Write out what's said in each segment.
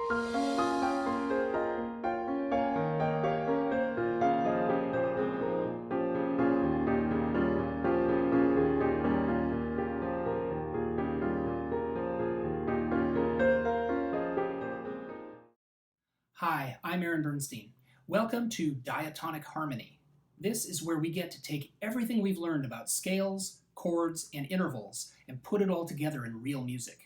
Hi, I'm Aron Bernstein. Welcome to Diatonic Harmony. This is where we get to take everything we've learned about scales, chords, and intervals and put it all together in real music.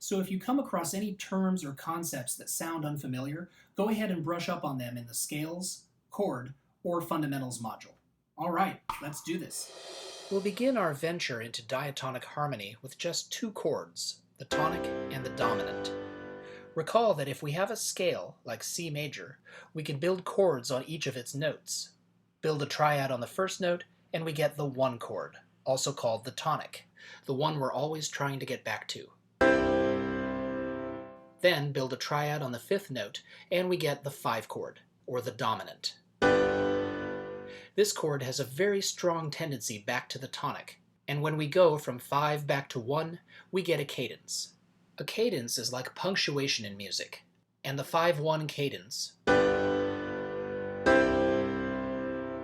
So if you come across any terms or concepts that sound unfamiliar, go ahead and brush up on them in the Scales, Chord, or Fundamentals module. All right, let's do this. We'll begin our venture into diatonic harmony with just two chords, the tonic and the dominant. Recall that if we have a scale, like C major, we can build chords on each of its notes. Build a triad on the first note, and we get the one chord, also called the tonic, the one we're always trying to get back to. Then build a triad on the fifth note, and we get the 5 chord, or the dominant. This chord has a very strong tendency back to the tonic, and when we go from 5 back to 1, we get a cadence. A cadence is like punctuation in music, and the 5-1 cadence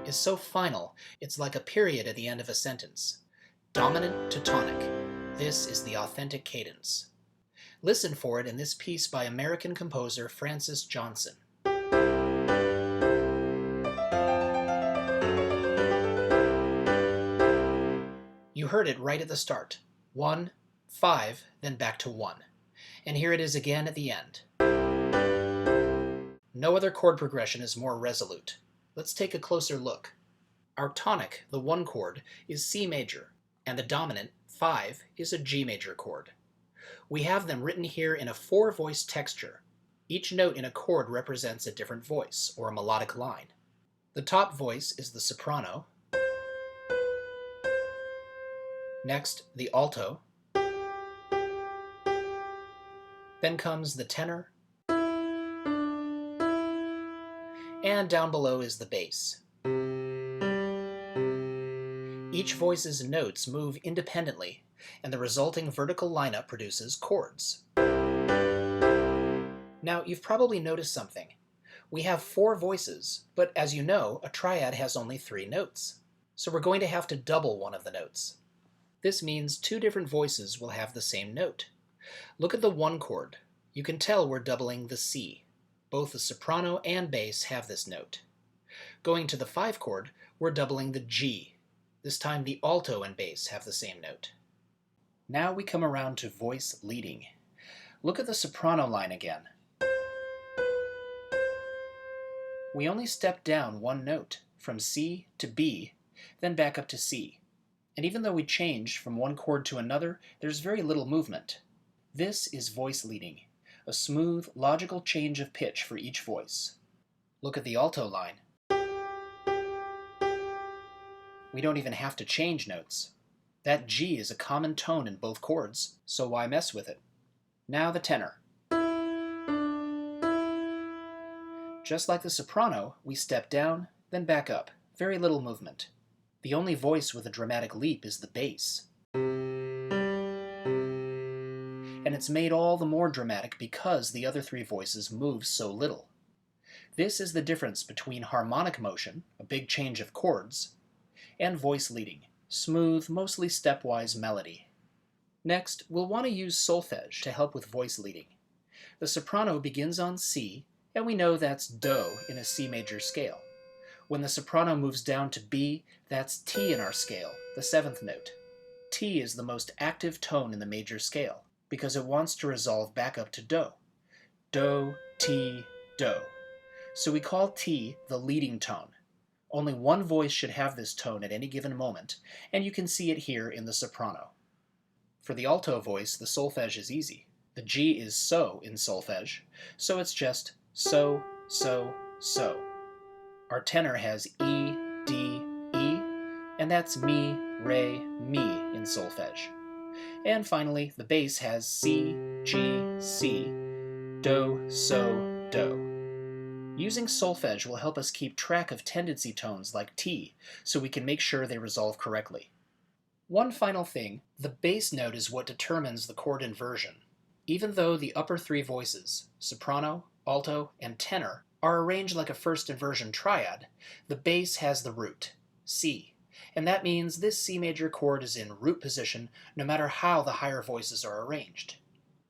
is so final, it's like a period at the end of a sentence. Dominant to tonic. This is the authentic cadence. Listen for it in this piece by American composer Francis Johnson. You heard it right at the start. 1, 5, then back to 1. And here it is again at the end. No other chord progression is more resolute. Let's take a closer look. Our tonic, the 1 chord, is C major, and the dominant, 5, is a G major chord. We have them written here in a 4-voice texture. Each note in a chord represents a different voice, or a melodic line. The top voice is the soprano. Next, the alto. Then comes the tenor. And down below is the bass. Each voice's notes move independently, and the resulting vertical lineup produces chords. Now, you've probably noticed something. We have 4 voices, but as you know, a triad has only 3 notes. So we're going to have to double one of the notes. This means 2 different voices will have the same note. Look at the 1 chord. You can tell we're doubling the C. Both the soprano and bass have this note. Going to the 5 chord, we're doubling the G. This time the alto and bass have the same note. Now we come around to voice leading. Look at the soprano line again. We only step down 1 note, from C to B, then back up to C. And even though we change from 1 chord to another, there's very little movement. This is voice leading, a smooth, logical change of pitch for each voice. Look at the alto line. We don't even have to change notes. That G is a common tone in both chords, so why mess with it? Now the tenor. Just like the soprano, we step down, then back up. Very little movement. The only voice with a dramatic leap is the bass. And it's made all the more dramatic because the other 3 voices move so little. This is the difference between harmonic motion, a big change of chords, and voice leading, smooth, mostly stepwise melody. Next, we'll want to use solfege to help with voice leading. The soprano begins on C, and we know that's Do in a C major scale. When the soprano moves down to B, that's T in our scale, the 7th note. T is the most active tone in the major scale, because it wants to resolve back up to Do. Do, T, Do. So we call T the leading tone. Only 1 voice should have this tone at any given moment, and you can see it here in the soprano. For the alto voice, the solfege is easy. The G is So in solfege, so it's just So, So, So. Our tenor has E, D, E, and that's Mi, Re, Mi in solfege. And finally, the bass has C, G, C, Do, So, Do. Using solfege will help us keep track of tendency tones like T, so we can make sure they resolve correctly. One final thing, the bass note is what determines the chord inversion. Even though the upper three voices, soprano, alto, and tenor, are arranged like a first inversion triad, the bass has the root, C, and that means this C major chord is in root position no matter how the higher voices are arranged.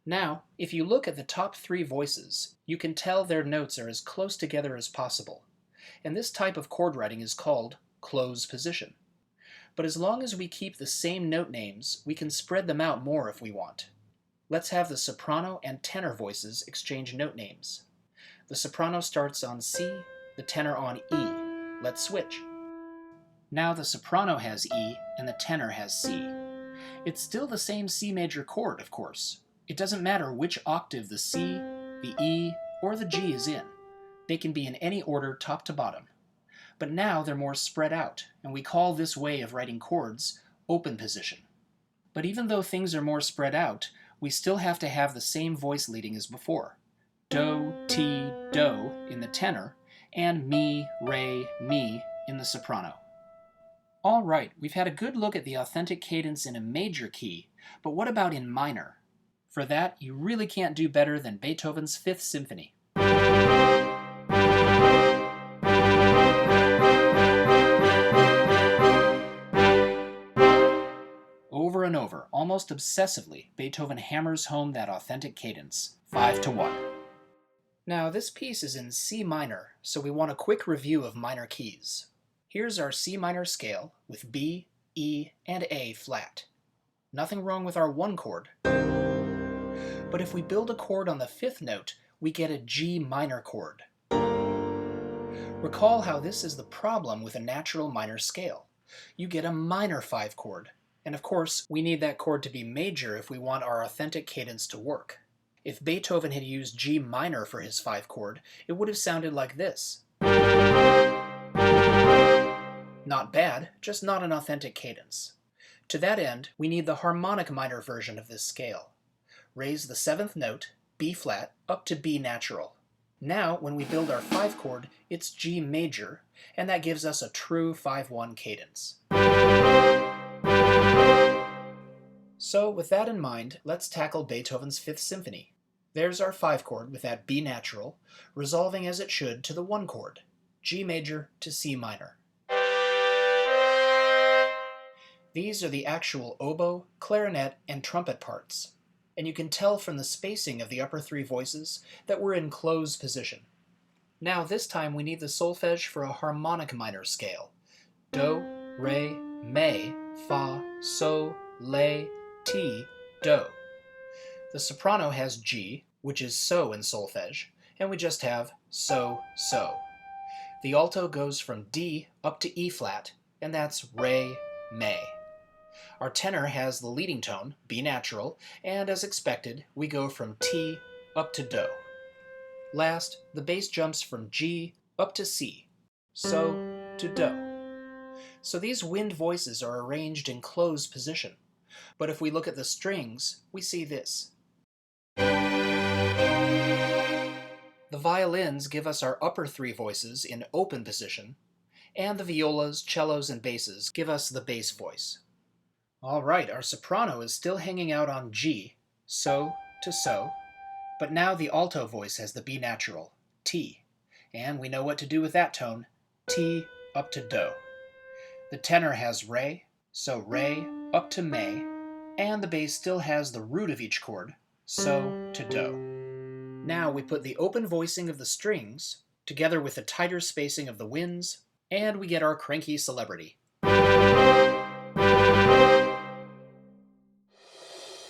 Now, if you look at the top three voices, you can tell their notes are as close together as possible, and this type of chord writing is called close position. But as long as we keep the same note names, we can spread them out more if we want. Let's have the soprano and tenor voices exchange note names. The soprano starts on C, the tenor on E. Let's switch. Now the soprano has E and the tenor has C. It's still the same C major chord, of course. It doesn't matter which octave the C, the E, or the G is in. They can be in any order top to bottom. But now they're more spread out, and we call this way of writing chords open position. But even though things are more spread out, we still have to have the same voice leading as before. Do, ti, do in the tenor, and mi, re, mi in the soprano. All right, we've had a good look at the authentic cadence in a major key, but what about in minor? For that, you really can't do better than Beethoven's Fifth Symphony. Over and over, almost obsessively, Beethoven hammers home that authentic cadence, 5-1. Now, this piece is in C minor, so we want a quick review of minor keys. Here's our C minor scale with B, E, and A flat. Nothing wrong with our one chord. But if we build a chord on the fifth note, we get a G minor chord. Recall how this is the problem with a natural minor scale. You get a minor 5 chord, and of course we need that chord to be major if we want our authentic cadence to work. If Beethoven had used G minor for his 5 chord, it would have sounded like this. Not bad, just not an authentic cadence. To that end, we need the harmonic minor version of this scale. Raise the 7th note, B flat, up to B natural. Now, when we build our 5 chord, it's G major, and that gives us a true 5-1 cadence. So, with that in mind, let's tackle Beethoven's Fifth Symphony. There's our 5 chord with that B natural, resolving as it should to the 1 chord, G major to C minor. These are the actual oboe, clarinet, and trumpet parts, and you can tell from the spacing of the upper 3 voices that we're in close position. Now this time we need the solfege for a harmonic minor scale. Do, re, mi, fa, sol, la, ti, do. The soprano has G, which is so in solfege, and we just have so, so. The alto goes from D up to E flat, and that's re, mi. Our tenor has the leading tone, B natural, and as expected, we go from T up to Do. Last, the bass jumps from G up to C, so to Do. So these wind voices are arranged in closed position. But if we look at the strings, we see this. The violins give us our upper 3 voices in open position, and the violas, cellos, and basses give us the bass voice. All right, our soprano is still hanging out on G, so to so, but now the alto voice has the B natural, T, and we know what to do with that tone, T up to Do. The tenor has re, so re up to mi, and the bass still has the root of each chord, so to Do. Now we put the open voicing of the strings, together with the tighter spacing of the winds, and we get our cranky celebrity.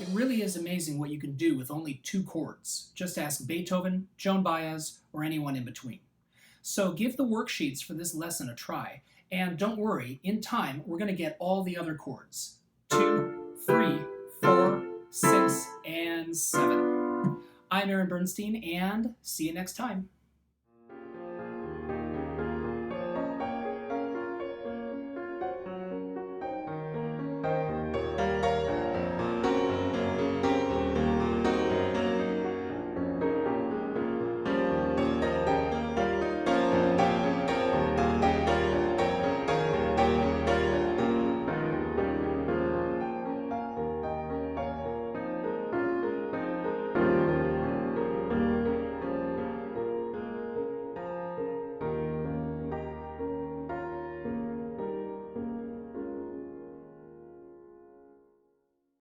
It really is amazing what you can do with only 2 chords. Just ask Beethoven, Joan Baez, or anyone in between. So give the worksheets for this lesson a try, and don't worry, in time we're going to get all the other chords. 2, 3, 4, 6, and 7. I'm Aron Bernstein, and see you next time.